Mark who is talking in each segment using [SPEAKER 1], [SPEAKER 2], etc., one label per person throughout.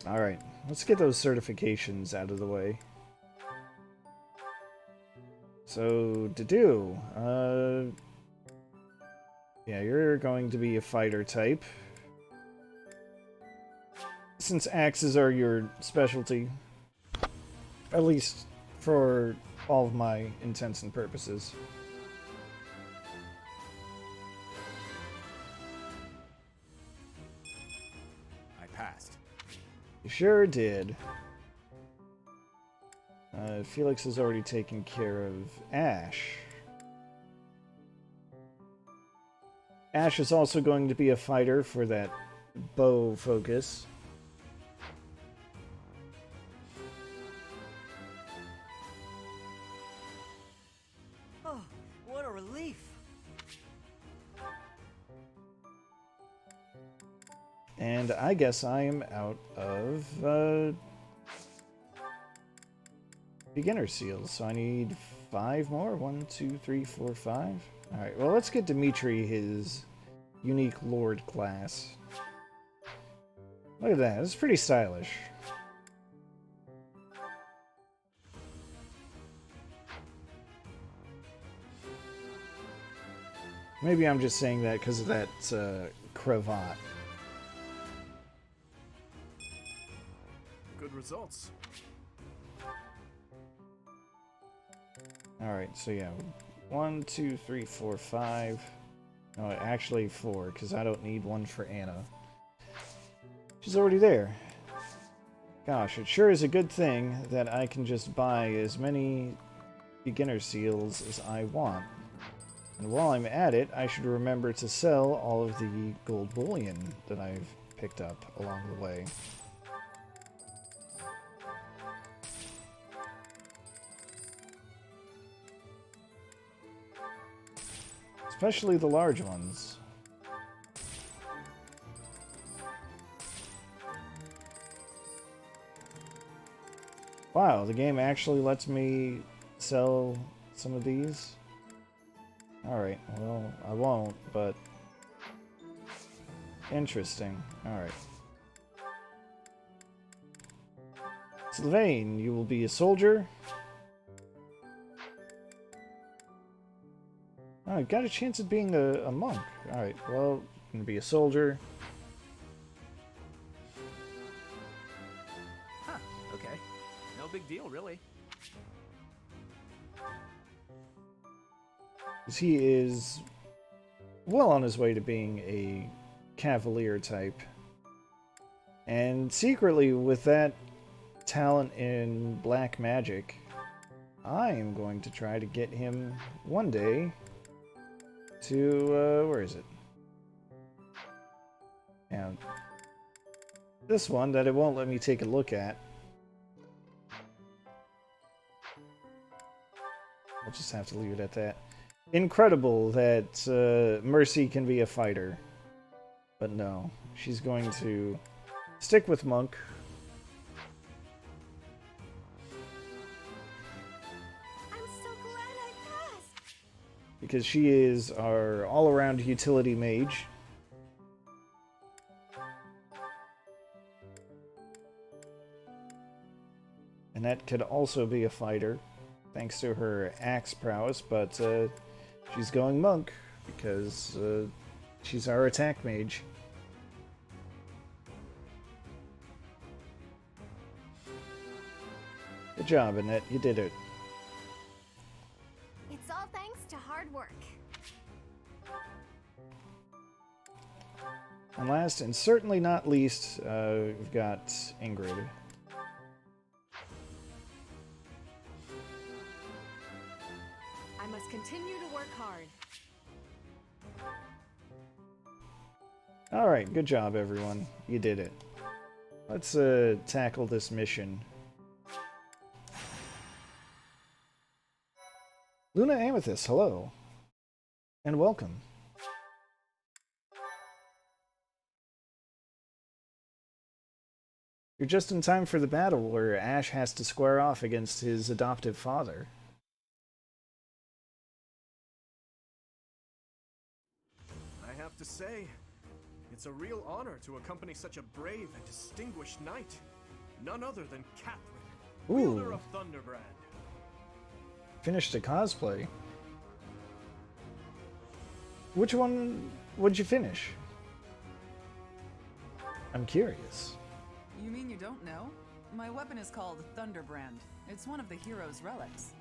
[SPEAKER 1] Alright, let's get those certifications out of the way. So, to do, yeah, you're going to be a fighter type. Since axes are your specialty, at least for all of my intents and purposes.
[SPEAKER 2] I passed.
[SPEAKER 1] You sure did. Felix has already taken care of Ashe. Ashe is also going to be a fighter for that bow focus.
[SPEAKER 3] Oh, what a relief.
[SPEAKER 1] And I guess I am out of beginner seals, so I need 5 more. 1, 2, 3, 4, 5. Alright, well, let's get Dimitri his unique Lord class. Look at that, it's pretty stylish. Maybe I'm just saying that because of that cravat.
[SPEAKER 2] Good results.
[SPEAKER 1] Alright, so yeah. 1, 2, 3, 4, 5. No, actually 4, because I don't need one for Anna. She's already there. Gosh, it sure is a good thing that I can just buy as many beginner seals as I want. And while I'm at it, I should remember to sell all of the gold bullion that I've picked up along the way. Especially the large ones. Wow, the game actually lets me sell some of these? Alright, well, I won't, but... Interesting. Alright. Sylvain, you will be a soldier. Oh, I got a chance of being a monk. Alright, well, I'm gonna be a soldier.
[SPEAKER 2] Huh, okay. No big deal, really.
[SPEAKER 1] He is well on his way to being a cavalier type. And secretly, with that talent in black magic, I am going to try to get him one day to, where is it? And this one that it won't let me take a look at. I'll just have to leave it at that. Incredible that Mercy can be a fighter. But no, she's going to stick with Monk.
[SPEAKER 4] I'm so glad I passed.
[SPEAKER 1] Because she is our all-around utility mage. And that could also be a fighter, thanks to her axe prowess, but she's going Monk, because she's our attack mage. Good job, Annette. You did it.
[SPEAKER 4] It's all thanks to hard work.
[SPEAKER 1] And last, and certainly not least, we've got Ingrid.
[SPEAKER 4] I must continue to work hard.
[SPEAKER 1] Alright, good job, everyone. You did it. Let's tackle this mission. Luna Amethyst, hello. And welcome. You're just in time for the battle where Ashe has to square off against his adoptive father.
[SPEAKER 2] I have to say,
[SPEAKER 5] It's a real honor to accompany such a brave and distinguished knight. None other than Catherine, wielder
[SPEAKER 1] Ooh.
[SPEAKER 5] of Thunderbrand.
[SPEAKER 1] Finished a cosplay. Which one would you finish? I'm curious.
[SPEAKER 6] You mean you don't know? My weapon is called Thunderbrand. It's one of the hero's relics.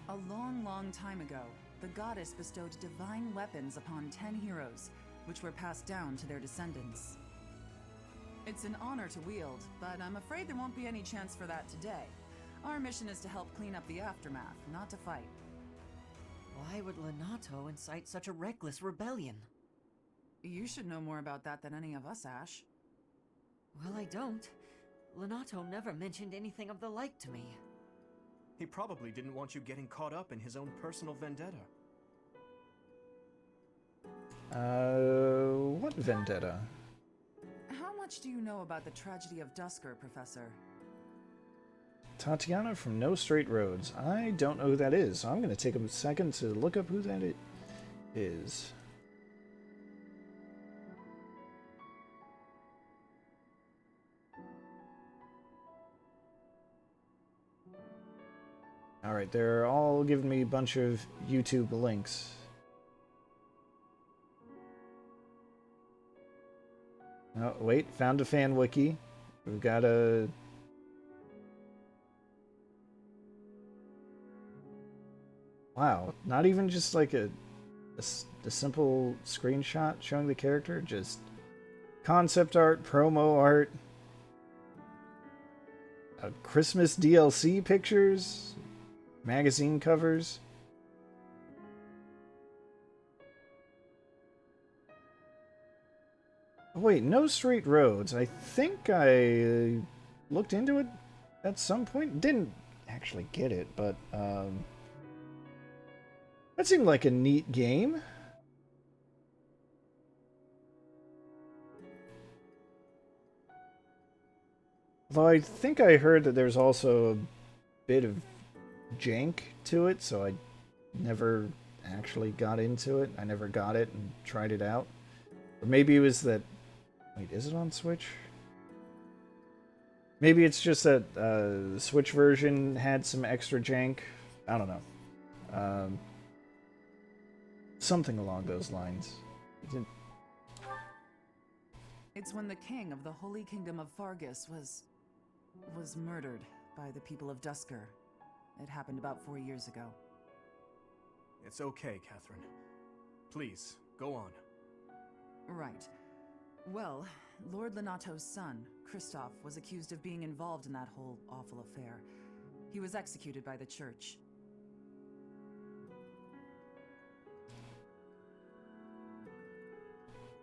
[SPEAKER 6] A long, long time ago, the goddess bestowed divine weapons upon 10 heroes, which were passed down to their descendants. It's an honor to wield, but I'm afraid there won't be any chance for that today. Our mission is to help clean up the aftermath, not to fight.
[SPEAKER 3] Why would Lenato incite such a reckless rebellion?
[SPEAKER 6] You should know more about that than any of us, Ashe.
[SPEAKER 3] Well, I don't. Lenato never mentioned anything of the like to me.
[SPEAKER 5] He probably didn't want you getting caught up in his own personal vendetta.
[SPEAKER 1] What vendetta?
[SPEAKER 6] How much do you know about the tragedy of Dusker, Professor?
[SPEAKER 1] Tatiana from No Straight Roads. I don't know who that is, so I'm going to take a second to look up who that is. Alright, they're all giving me a bunch of YouTube links. Oh, wait, found a fan wiki. We've got a... Wow, not even just like a simple screenshot showing the character, just concept art, promo art, Christmas DLC pictures, magazine covers. Oh, wait, No Straight Roads. I think I looked into it at some point. Didn't actually get it, but that seemed like a neat game. Although I think I heard that there's also a bit of jank to it, so I never actually got into it. I never got it and tried it out. Or maybe it was that... Wait, is it on Switch? Maybe it's just that the Switch version had some extra jank. I don't know. Something along those lines.
[SPEAKER 6] It's when the king of the Holy Kingdom of Fargus was murdered by the people of Dusker. It happened about 4 years ago.
[SPEAKER 5] It's okay, Catherine. Please, go on.
[SPEAKER 6] Right. Well, Lord Lenato's son, Kristoff, was accused of being involved in that whole awful affair. He was executed by the church.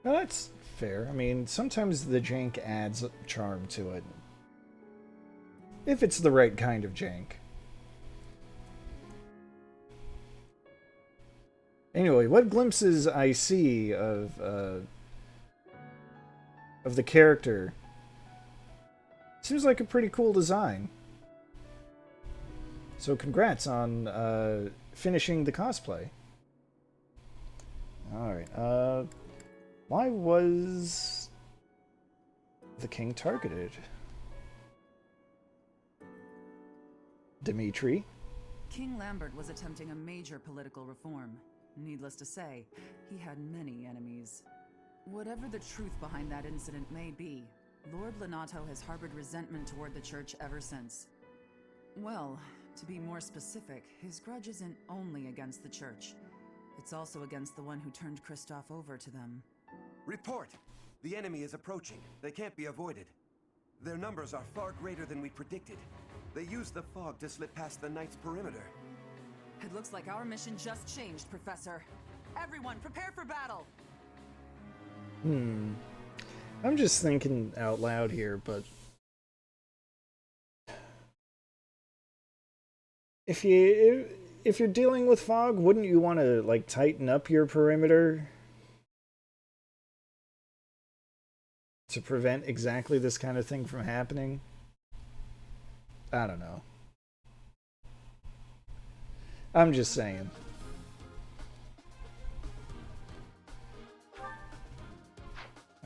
[SPEAKER 1] Well, that's fair. I mean, sometimes the jank adds charm to it. If it's the right kind of jank. Anyway, what glimpses I see of the character seems like a pretty cool design. So congrats on finishing the cosplay. Alright, why was the king targeted? Dimitri?
[SPEAKER 6] King Lambert was attempting a major political reform. Needless to say, he had many enemies. Whatever the truth behind that incident may be, Lord Lenato has harbored resentment toward the church ever since. Well, to be more specific, his grudge isn't only against the church. It's also against the one who turned Kristoff over to them.
[SPEAKER 7] Report! The enemy is approaching. They can't be avoided. Their numbers are far greater than we predicted. They used the fog to slip past the Knight's perimeter.
[SPEAKER 6] It looks like our mission just changed, Professor. Everyone, prepare for battle!
[SPEAKER 1] I'm just thinking out loud here, but... If you're dealing with fog, wouldn't you want to, like, tighten up your perimeter to prevent exactly this kind of thing from happening? I don't know. I'm just saying.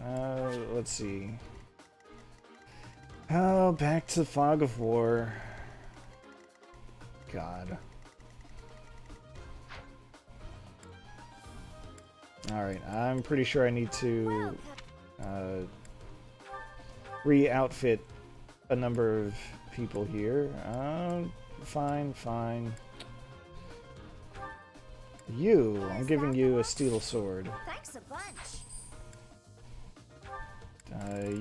[SPEAKER 1] Let's see. Oh, back to the fog of war. God. Alright, I'm pretty sure I need to re-outfit a number of people here. Fine. I'm giving you a steel sword.
[SPEAKER 4] Thanks a bunch.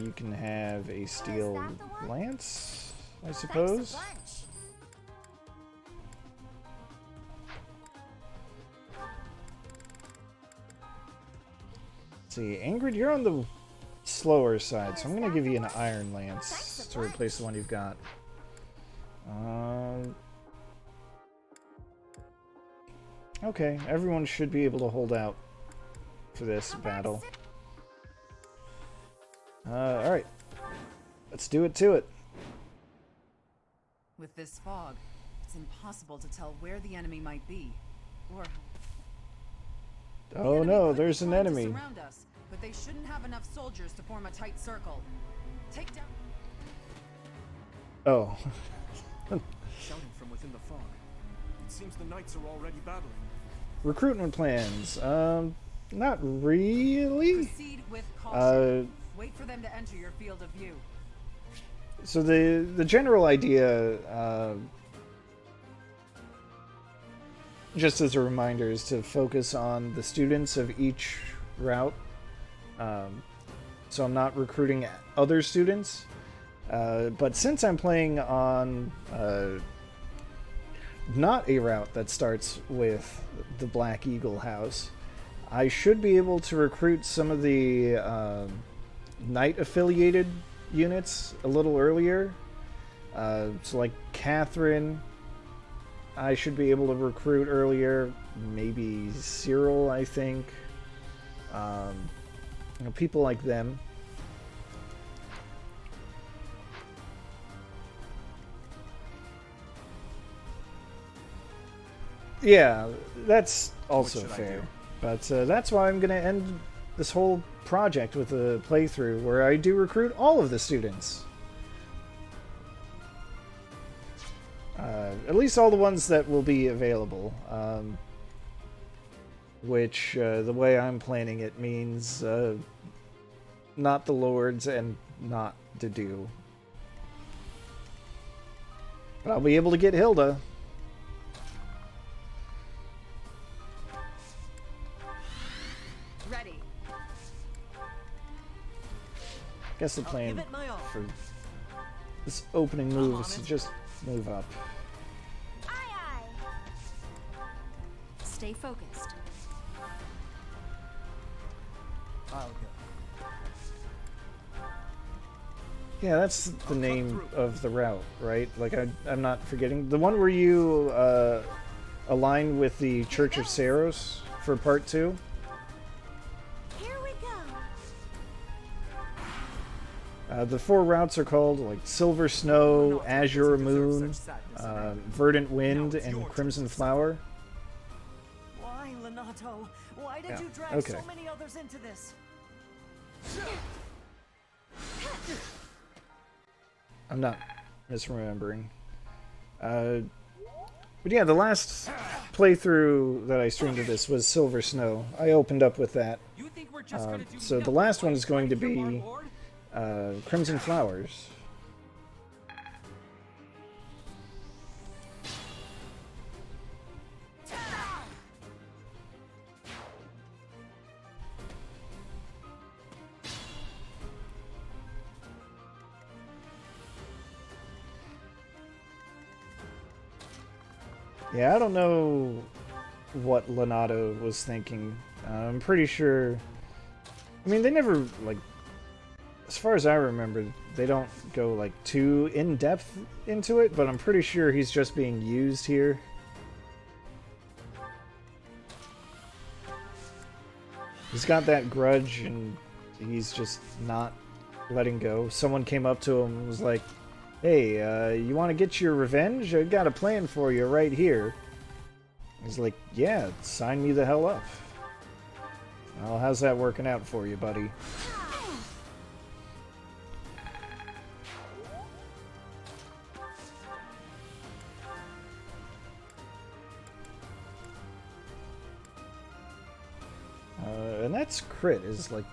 [SPEAKER 1] You can have a steel
[SPEAKER 4] that the one?
[SPEAKER 1] lance, I
[SPEAKER 4] Thanks a
[SPEAKER 1] suppose.
[SPEAKER 4] bunch.
[SPEAKER 1] Let's see, Ingrid, you're on the slower side, so I'm going to give you an iron lance to replace the one you've got. Okay, everyone should be able to hold out for this battle. Alright. Let's do it to it.
[SPEAKER 6] With this fog, it's impossible to tell where the enemy might be, or
[SPEAKER 1] Oh no, there's an
[SPEAKER 6] trying to
[SPEAKER 1] enemy.
[SPEAKER 6] surround us, but they shouldn't have enough soldiers to form a tight circle. Take down.
[SPEAKER 1] Oh.
[SPEAKER 5] Shouting from within the fog. It seems the knights are already battling.
[SPEAKER 1] Recruitment plans. Not really.
[SPEAKER 6] Proceed with caution.
[SPEAKER 1] Uh,
[SPEAKER 6] Wait for them to enter your field of view.
[SPEAKER 1] So the general idea, just as a reminder, is to focus on the students of each route. So I'm not recruiting other students, but since I'm playing on not a route that starts with the Black Eagle house, I should be able to recruit some of the Knight affiliated units a little earlier. So like Catherine, I should be able to recruit earlier. Maybe Cyril, I think. People like them. Yeah, that's also
[SPEAKER 2] should I
[SPEAKER 1] fair.
[SPEAKER 2] do?
[SPEAKER 1] But that's why I'm going to end this whole project with a playthrough where I do recruit all of the students. At least all the ones that will be available. Which, the way I'm planning it, means not the lords and not Dedu. But I'll be able to get Hilda.
[SPEAKER 3] Ready.
[SPEAKER 1] I guess the plan
[SPEAKER 3] Give it my all.
[SPEAKER 1] for this opening move is to just move up.
[SPEAKER 4] Aye, aye. Stay focused.
[SPEAKER 2] I'll go.
[SPEAKER 1] Yeah, that's the name of the route, right? Like, I'm not forgetting. The one where you align with the Church of Saros for part 2?
[SPEAKER 4] Here we go.
[SPEAKER 1] The 4 routes are called, like, Silver Snow, Azure Moon, Verdant Wind, and Crimson Flower.
[SPEAKER 3] Why, Lenato? Why did
[SPEAKER 1] Yeah,
[SPEAKER 3] you drag
[SPEAKER 1] okay.
[SPEAKER 3] so many others into this?
[SPEAKER 1] I'm not misremembering. But yeah, the last playthrough that I streamed of this was Silver Snow. I opened up with that.
[SPEAKER 2] You think we're just gonna do
[SPEAKER 1] So the
[SPEAKER 2] nothing
[SPEAKER 1] last
[SPEAKER 2] but
[SPEAKER 1] one is going to
[SPEAKER 2] fight here,
[SPEAKER 1] be
[SPEAKER 2] Warlord?
[SPEAKER 1] Crimson Flowers. Yeah, I don't know what Lenato was thinking. I'm pretty sure... I mean, they never, like... As far as I remember, they don't go, like, too in-depth into it, but I'm pretty sure he's just being used here. He's got that grudge, and he's just not letting go. Someone came up to him and was like, "Hey, you want to get your revenge? I got a plan for you right here." He's like, "Yeah, sign me the hell up." Well, how's that working out for you, buddy? That's crit is like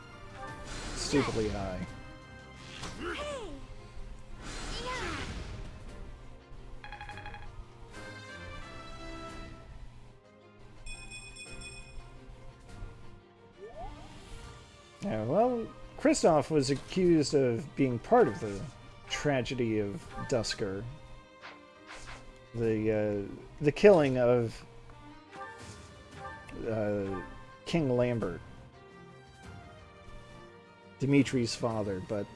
[SPEAKER 1] stupidly high. Yeah, well, Kristoff was accused of being part of the tragedy of Dusker. The killing of King Lambert, Dimitri's father, but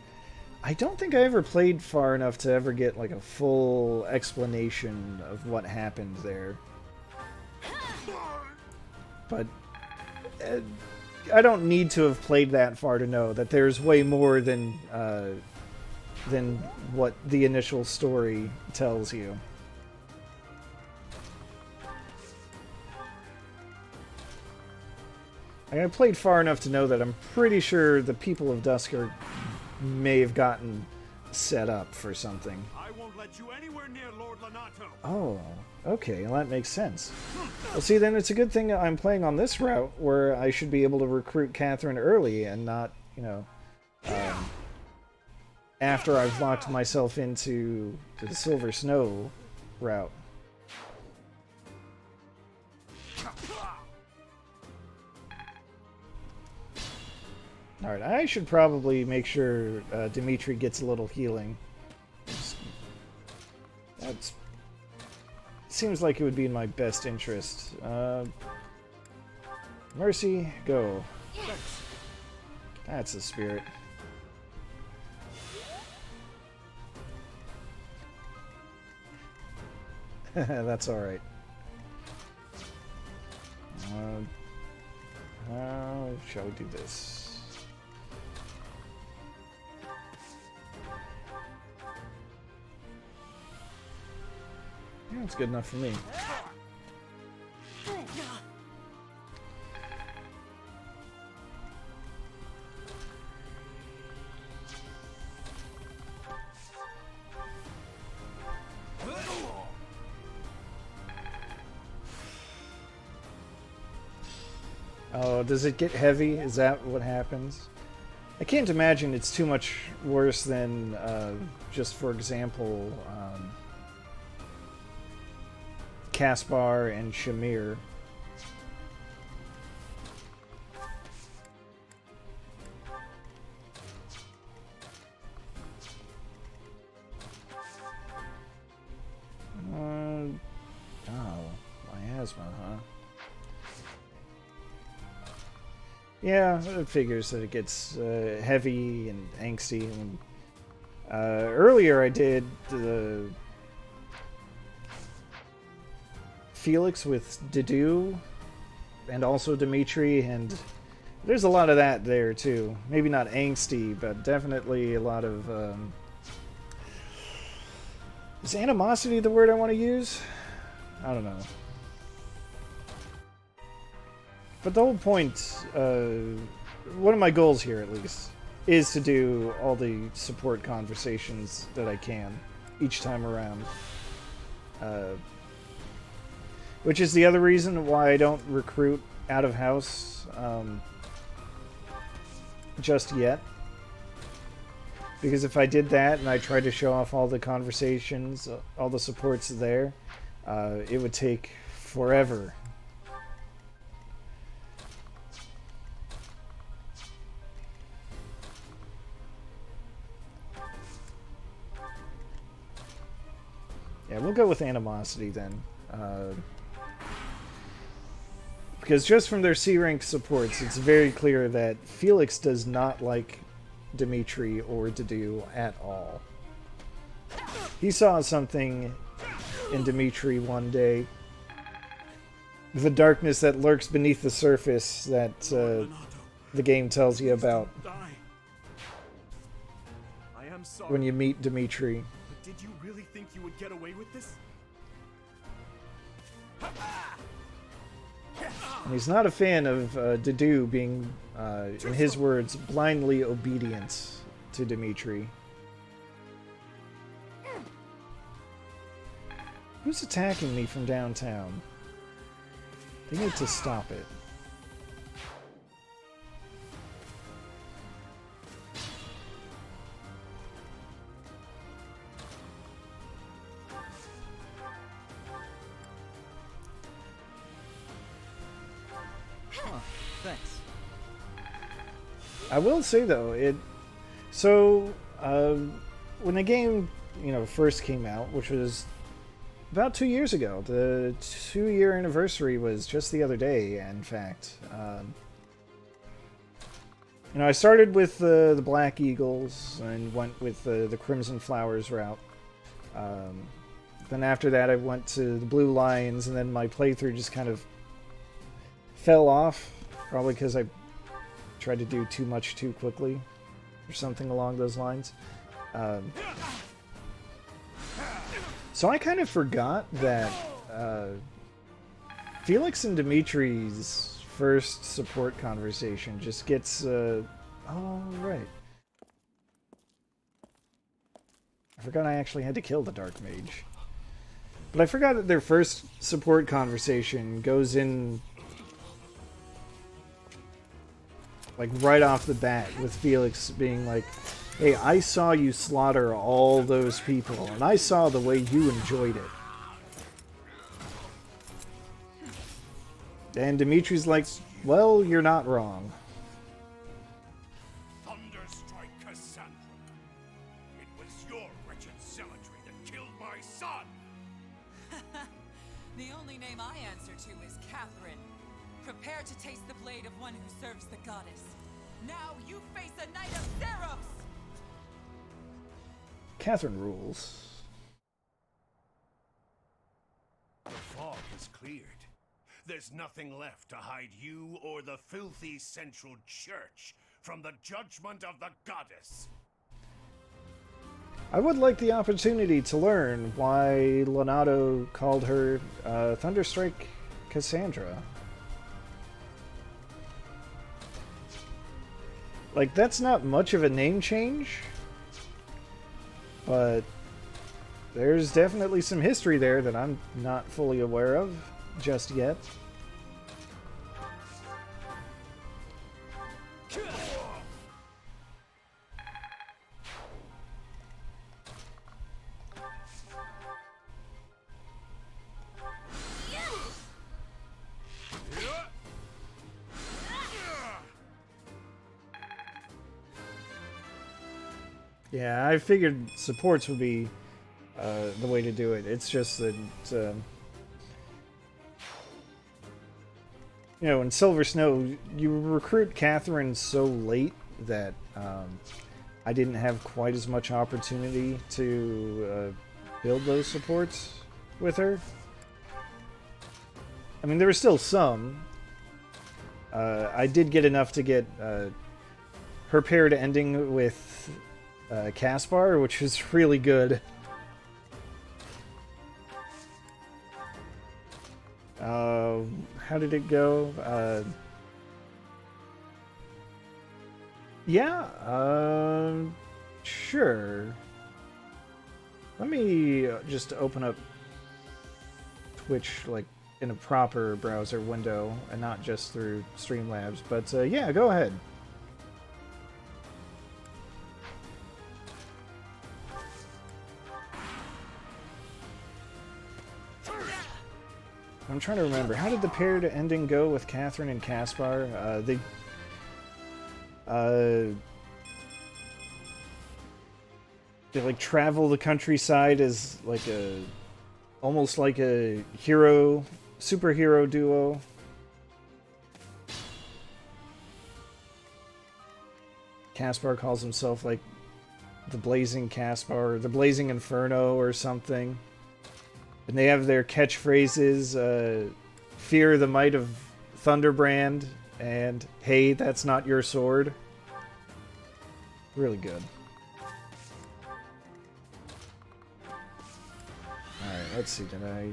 [SPEAKER 1] I don't think I ever played far enough to ever get like a full explanation of what happened there. But I don't need to have played that far to know that there's way more than what the initial story tells you. I played far enough to know that I'm pretty sure the people of Dusker may have gotten set up for something.
[SPEAKER 5] I won't let you anywhere near Lord Lonato.
[SPEAKER 1] Oh, okay, well that makes sense. Well, see, then it's a good thing I'm playing on this route where I should be able to recruit Catherine early and not, you know, after I've locked myself into the Silver Snow route. Alright, I should probably make sure Dimitri gets a little healing. That seems like it would be in my best interest. Mercy, go. That's the spirit. That's alright. Shall we do this? Yeah, it's good enough for me. Oh, does it get heavy? Is that what happens? I can't imagine it's too much worse than, just for example, Caspar and Shamir. Miasma, huh? Yeah, it figures that it gets heavy and angsty. And, earlier I did the Felix with Dedu and also Dimitri, and there's a lot of that there too. Maybe not angsty, but definitely a lot of is animosity the word I want to use? I don't know. But the whole point, one of my goals here at least, is to do all the support conversations that I can each time around. Which is the other reason why I don't recruit out of house just yet. Because if I did that and I tried to show off all the conversations, all the supports there, it would take forever. Yeah, we'll go with animosity then. Because just from their C-rank supports, it's very clear that Felix does not like Dimitri or Dedu at all. He saw something in Dimitri one day. The darkness that lurks beneath the surface that the game tells you about
[SPEAKER 5] I am sorry.
[SPEAKER 1] when you meet Dimitri.
[SPEAKER 5] But did you really think you would get away with this?
[SPEAKER 1] And he's not a fan of Dedu being, in his words, blindly obedient to Dimitri. Who's attacking me from downtown? They need to stop it.
[SPEAKER 2] Thanks.
[SPEAKER 1] I will say though, so when the game, you know, first came out, which was about 2 years ago, the 2-year anniversary was just the other day. In fact, you know, I started with the Black Eagles and went with the Crimson Flowers route. Then after that, I went to the Blue Lions, and then my playthrough just kind of fell off, probably because I tried to do too much too quickly, or something along those lines. So I kind of forgot that Felix and Dimitri's first support conversation just gets... oh, right. I forgot I actually had to kill the Dark Mage. But I forgot that their first support conversation goes in... like, right off the bat, with Felix being like, hey, I saw you slaughter all those people, and I saw the way you enjoyed it. And Dimitri's like, well, you're not wrong.
[SPEAKER 8] Thunderstrike Cassandra. It was your wretched zealotry that killed my son.
[SPEAKER 6] The only name I answer to is Catherine. Prepare to taste the blade of one who serves the goddess. Now you face a knight of Theros!
[SPEAKER 1] Catherine rules.
[SPEAKER 8] The fog has cleared. There's nothing left to hide you or the filthy Central Church from the judgment of the goddess.
[SPEAKER 1] I would like the opportunity to learn why Lonato called her Thunderstrike Cassandra. Like, that's not much of a name change, but there's definitely some history there that I'm not fully aware of just yet. Yeah, I figured supports would be the way to do it. It's just that, you know, in Silver Snow, you recruit Catherine so late that I didn't have quite as much opportunity to build those supports with her. I mean, there were still some. I did get enough to get her paired ending with Caspar, which was really good. How did it go? Yeah, sure. Let me just open up Twitch, like, in a proper browser window, and not just through Streamlabs. But, yeah, go ahead. I'm trying to remember. How did the paired ending go with Catherine and Caspar? They like travel the countryside as like almost like a superhero duo. Caspar calls himself like the Blazing Caspar, or the Blazing Inferno, or something. And they have their catchphrases, fear the might of Thunderbrand, and hey, that's not your sword. Really good. Alright, let's see, did I...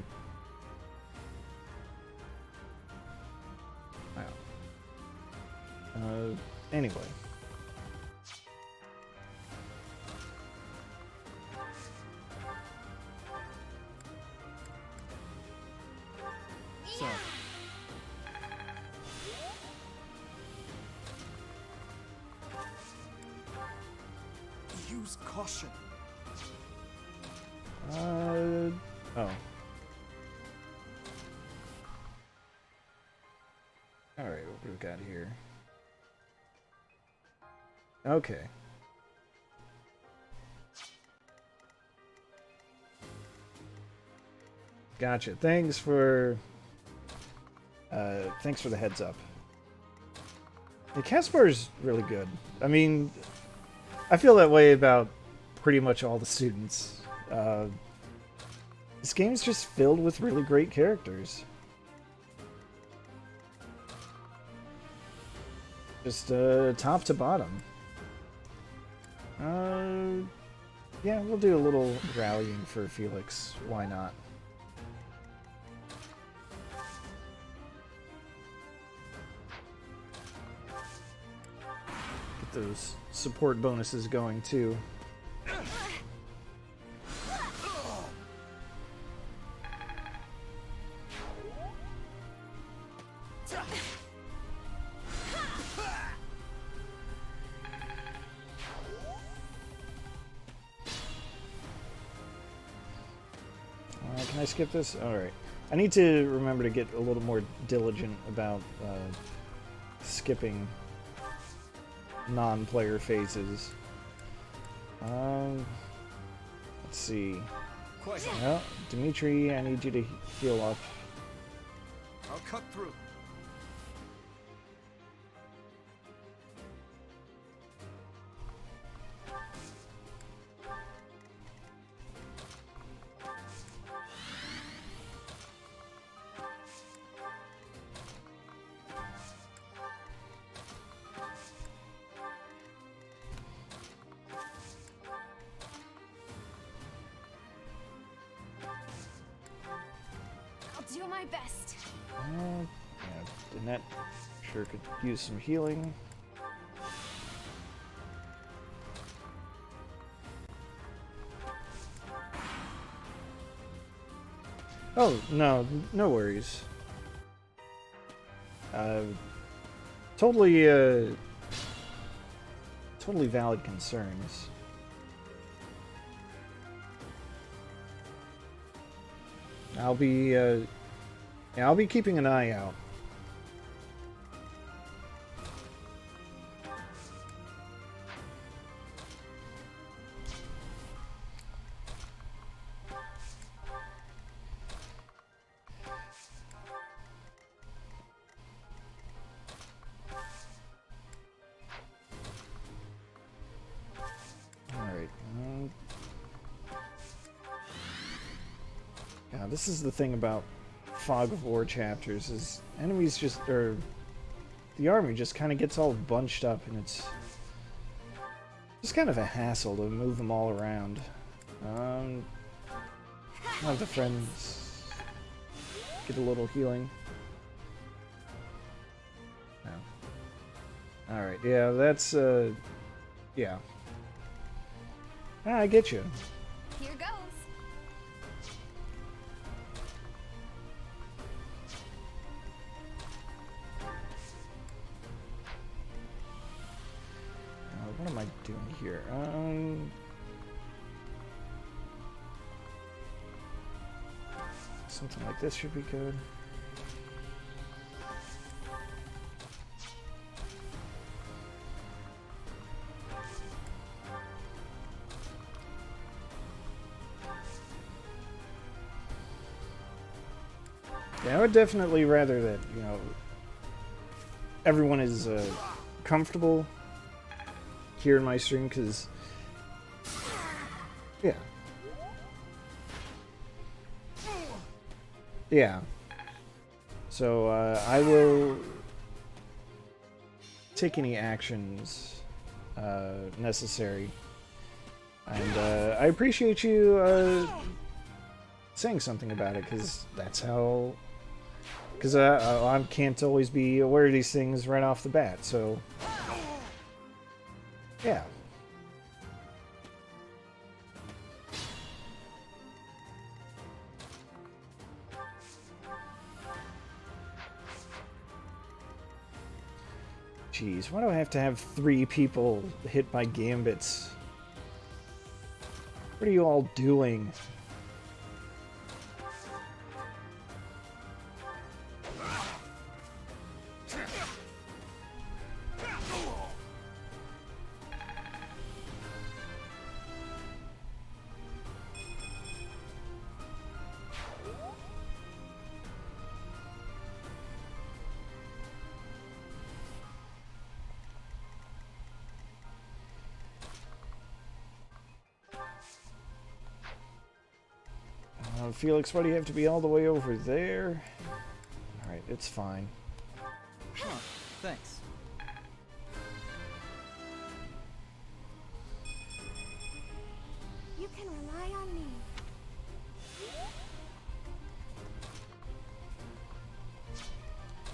[SPEAKER 1] Wow. Anyway.
[SPEAKER 2] So,
[SPEAKER 5] Use caution.
[SPEAKER 1] Oh. Alright, what do we got here? Okay. Gotcha. Thanks for the heads up. The Caspar's really good. I mean, I feel that way about pretty much all the students. This game's just filled with really great characters. Just top to bottom. Yeah, we'll do a little rallying for Felix. Why not? Get those support bonuses going too. Can I skip this? Alright. I need to remember to get a little more diligent about skipping non-player phases. Let's see. Well, Dimitri, I need you to heal up.
[SPEAKER 5] I'll cut through.
[SPEAKER 4] I'll do my best.
[SPEAKER 1] Yeah, Danette sure could use some healing. Oh, no, no worries. Totally valid concerns. I'll be keeping an eye out. Alright. Yeah, this is the thing about Fog of War chapters, is enemies just, or the army just kind of gets all bunched up, and it's just kind of a hassle to move them all around. Have the friends get a little healing. No. Alright, yeah, that's, yeah. I get you.
[SPEAKER 4] Here goes.
[SPEAKER 1] What am I doing here? Something like this should be good. Yeah, I would definitely rather that, you know, everyone is comfortable here in my stream, because yeah, so I will take any actions necessary, and I appreciate you saying something about it, because that's how, because I can't always be aware of these things right off the bat, so yeah. Jeez, why do I have to have 3 people hit by gambits? What are you all doing? Felix, why do you have to be all the way over there? Alright, it's fine.
[SPEAKER 2] Huh, thanks.
[SPEAKER 4] You can rely on me.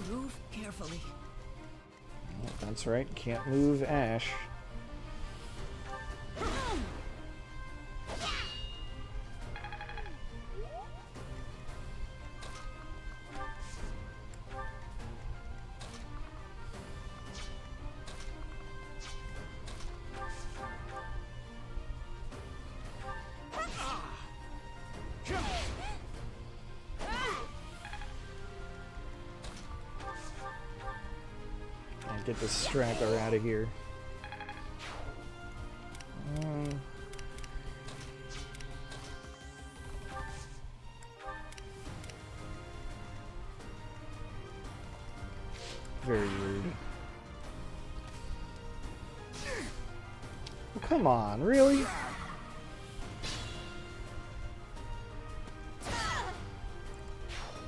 [SPEAKER 3] Move carefully.
[SPEAKER 1] Oh, that's right, can't move Ashe. Get this strapper out of here. Very rude. Oh, come on, really?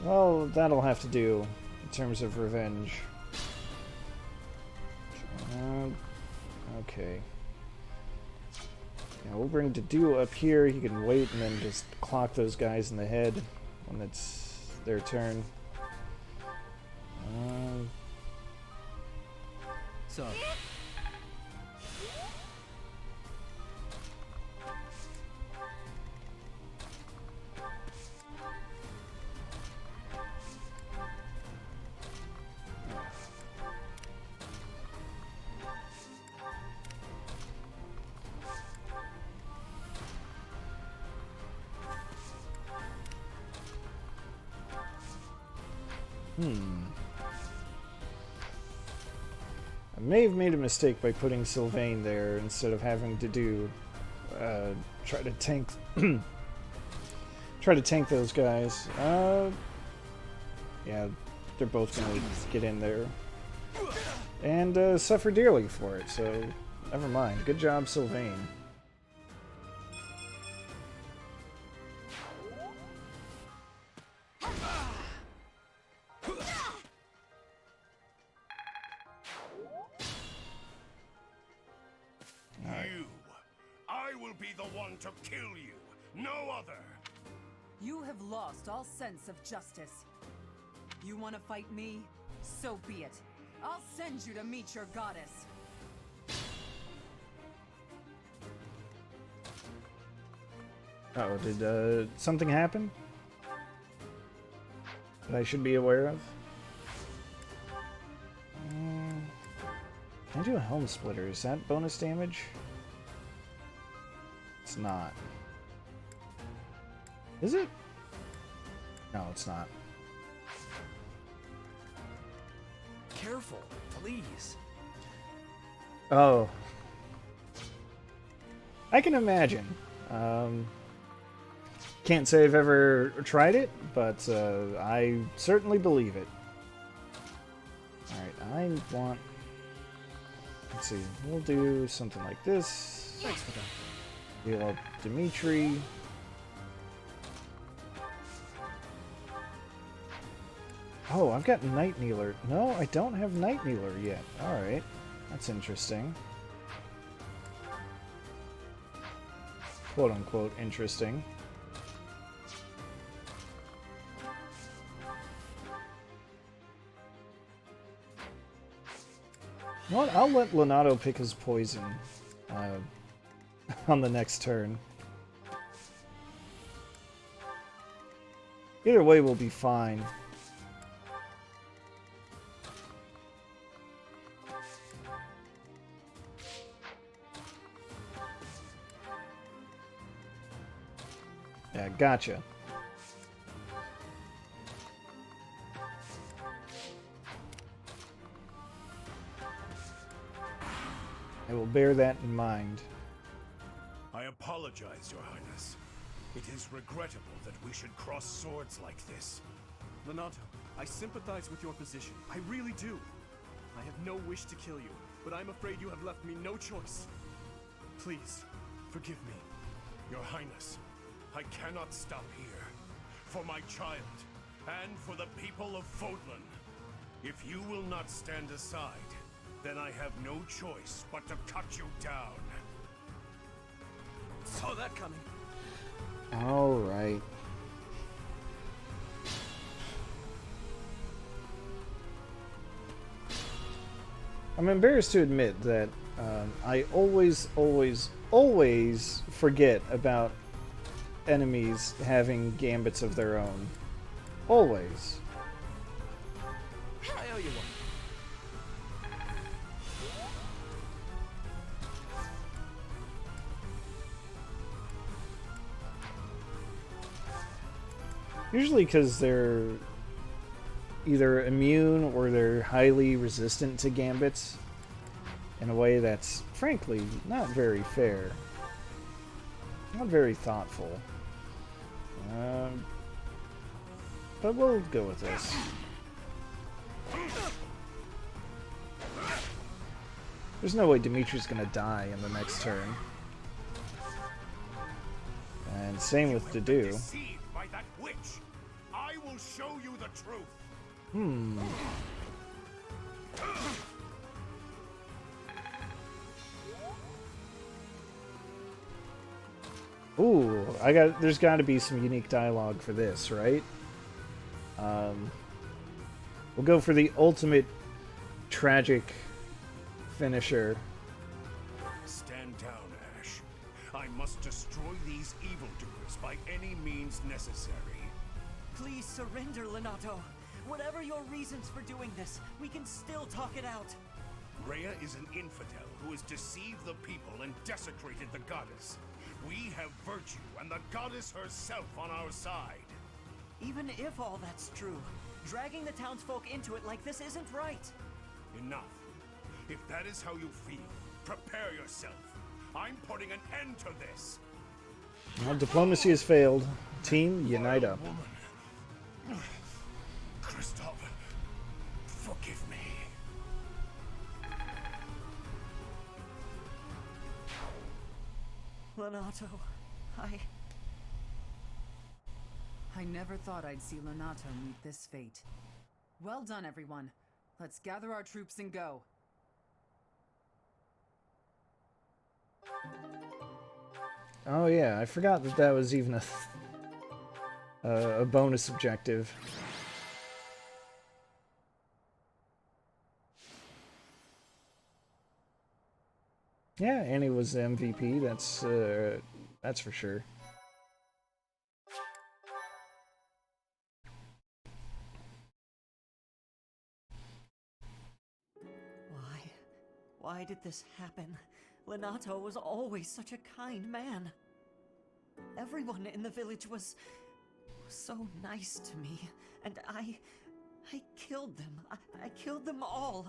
[SPEAKER 1] Well, that'll have to do in terms of revenge. Okay. Yeah, we'll bring Dedu up here. He can wait and then just clock those guys in the head when it's their turn.
[SPEAKER 2] So,
[SPEAKER 1] I may have made a mistake by putting Sylvain there instead of having to do try to tank those guys. Yeah, they're both gonna get in there and suffer dearly for it. So never mind. Good job, Sylvain.
[SPEAKER 8] To kill you, no other.
[SPEAKER 6] You have lost all sense of justice. You want to fight me? So be it. I'll send you to meet your goddess.
[SPEAKER 1] Uh-oh, did something happen that I should be aware of? Can I do a helm splitter? Is that bonus damage? It's not. Is it? No, it's not.
[SPEAKER 2] careful, please.
[SPEAKER 1] Oh. I can imagine. Can't say I've ever tried it, but I certainly believe it. Alright, I want... Let's see, we'll do something like this.
[SPEAKER 2] Thanks for that.
[SPEAKER 1] Heal up Dimitri. Oh, I've got Night Kneeler. No, I don't have Night Kneeler yet. Alright, that's interesting. Quote-unquote interesting. You know what? I'll let Leonardo pick his poison on the next turn. Either way, we'll be fine. Yeah, gotcha. I will bear that in mind.
[SPEAKER 8] I apologize, Your Highness. It is regrettable that we should cross swords like this.
[SPEAKER 5] Leonardo, I sympathize with your position. I really do. I have no wish to kill you, but I'm afraid you have left me no choice. Please, forgive me.
[SPEAKER 8] Your Highness, I cannot stop here. for my child, and for the people of Fodlan. If you will not stand aside, then I have no choice but to cut you down.
[SPEAKER 5] Saw that coming.
[SPEAKER 1] All right. I'm embarrassed to admit that I always forget about enemies having gambits of their own. Always.
[SPEAKER 5] I owe you one.
[SPEAKER 1] Usually because they're either immune or they're highly resistant to gambits in a way that's, frankly, not very fair. Not very thoughtful. But we'll go with this. There's no way Dimitri's gonna die in the next turn. And same with Dedu.
[SPEAKER 8] Deceived by that witch. I will show you the truth.
[SPEAKER 1] Ooh, there's got to be some unique dialogue for this, right? We'll go for the ultimate tragic finisher.
[SPEAKER 8] Stand down, Ashe. I must destroy these evildoers by any means necessary.
[SPEAKER 3] Please surrender, Lenato. Whatever your reasons for doing this, we can still talk it out.
[SPEAKER 8] Rhea is an infidel who has deceived the people and desecrated the goddess. We have virtue and the goddess herself on our side.
[SPEAKER 3] Even if all that's true, dragging the townsfolk into it like this isn't right.
[SPEAKER 8] Enough. If that is how you feel, prepare yourself. I'm putting an end to this.
[SPEAKER 1] Well, diplomacy has failed. Team, unite up.
[SPEAKER 8] Woman. Christoph, forgive me.
[SPEAKER 3] Lenato,
[SPEAKER 6] I never thought I'd see Lenato meet this fate. Well done, everyone. Let's gather our troops and go.
[SPEAKER 1] Oh yeah, I forgot that that was even a bonus objective. Yeah, Annie was the MVP. That's for sure.
[SPEAKER 3] Why did this happen? Lenato was always such a kind man. Everyone in the village was so nice to me, and I killed them. I killed them all.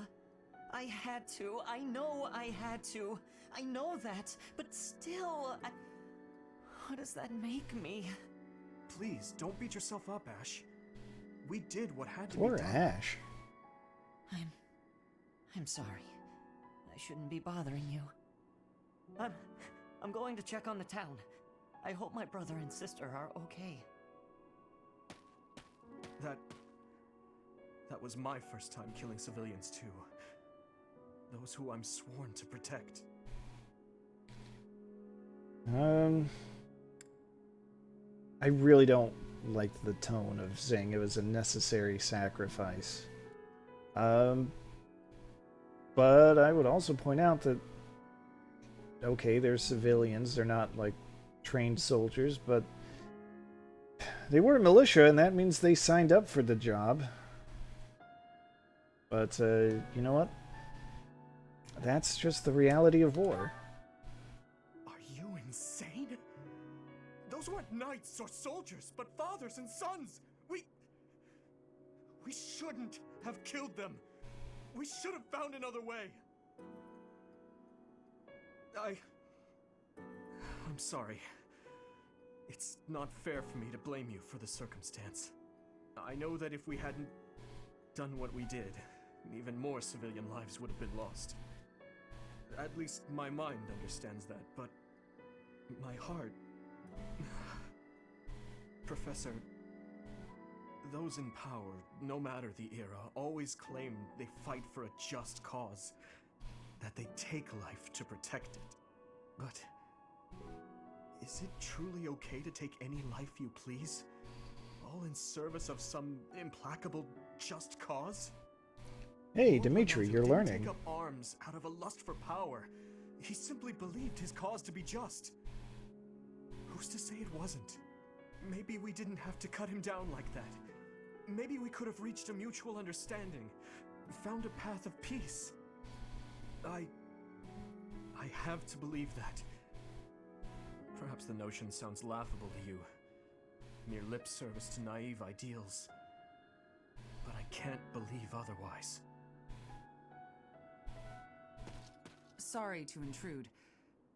[SPEAKER 3] I had to. I know I had to. I know that, but still, what does that make me?
[SPEAKER 5] Please, don't beat yourself up, Ashe. We did what had to
[SPEAKER 1] Poor
[SPEAKER 5] be done.
[SPEAKER 1] Ashe.
[SPEAKER 3] I'm sorry. I shouldn't be bothering you. I'm going to check on the town. I hope my brother and sister are okay.
[SPEAKER 5] That was my first time killing civilians too. Those who I'm sworn to protect.
[SPEAKER 1] I really don't like the tone of saying it was a necessary sacrifice. But I would also point out that, okay, they're civilians, they're not, like, trained soldiers, but they were militia, and that means they signed up for the job. But, you know what? That's just the reality of war.
[SPEAKER 5] Are you insane? Those weren't knights or soldiers, but fathers and sons! We shouldn't have killed them! We should have found another way! I'm sorry. It's not fair for me to blame you for the circumstance. I know that if we hadn't done what we did, even more civilian lives would have been lost. At least my mind understands that, but my heart... Professor, Those in power, no matter the era, always claim they fight for a just cause. That they take life to protect it. But is it truly okay to take any life you please? All in service of some implacable just cause?
[SPEAKER 1] Hey,
[SPEAKER 5] Lord
[SPEAKER 1] Dimitri,
[SPEAKER 5] Leonardo
[SPEAKER 1] you're
[SPEAKER 5] didn't
[SPEAKER 1] learning.
[SPEAKER 5] take up arms out of a lust for power. He simply believed his cause to be just. Who's to say it wasn't? Maybe we didn't have to cut him down like that. Maybe we could have reached a mutual understanding, found a path of peace. I have to believe that. Perhaps the notion sounds laughable to you. Mere lip service to naive ideals. But I can't believe otherwise.
[SPEAKER 6] Sorry to intrude,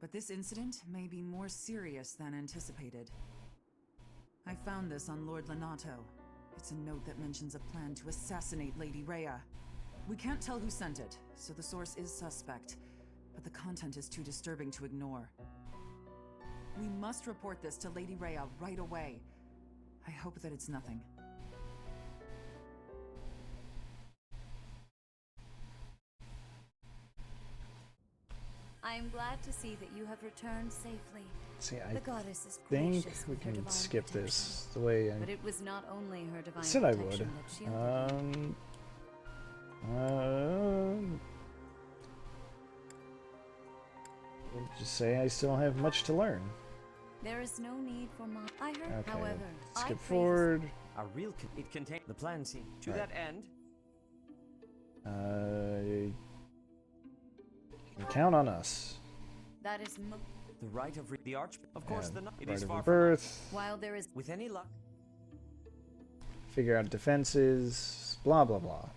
[SPEAKER 6] but this incident may be more serious than anticipated. I found this on Lord Lenato. It's a note that mentions a plan to assassinate Lady Rhea. We can't tell who sent it, so the source is suspect, but the content is too disturbing to ignore. We must report this to Lady Rhea right away. I hope that it's nothing.
[SPEAKER 4] I am glad to see that you have returned safely.
[SPEAKER 1] See,
[SPEAKER 4] The
[SPEAKER 1] I
[SPEAKER 4] goddess is
[SPEAKER 1] think
[SPEAKER 4] gracious
[SPEAKER 1] we
[SPEAKER 4] with her
[SPEAKER 1] can
[SPEAKER 4] divine
[SPEAKER 1] skip
[SPEAKER 4] protection.
[SPEAKER 1] this the way
[SPEAKER 4] But it was not only her divine
[SPEAKER 1] I said I
[SPEAKER 4] protection
[SPEAKER 1] would.
[SPEAKER 4] that shielded you.
[SPEAKER 1] Just say I still have much to learn.
[SPEAKER 4] There is no need for I heard,
[SPEAKER 1] Okay,
[SPEAKER 4] however, I
[SPEAKER 1] skip
[SPEAKER 4] praise-
[SPEAKER 1] forward.
[SPEAKER 9] A real it contained the plan scene. To
[SPEAKER 1] Right.
[SPEAKER 9] that end,
[SPEAKER 1] You can count on us.
[SPEAKER 4] That is
[SPEAKER 9] the right of the arch. Of course,
[SPEAKER 1] And
[SPEAKER 9] it
[SPEAKER 1] right
[SPEAKER 9] is
[SPEAKER 1] of
[SPEAKER 9] far
[SPEAKER 1] rebirth.
[SPEAKER 4] while there is
[SPEAKER 9] from with any luck.
[SPEAKER 1] Figure out defenses. Blah blah blah.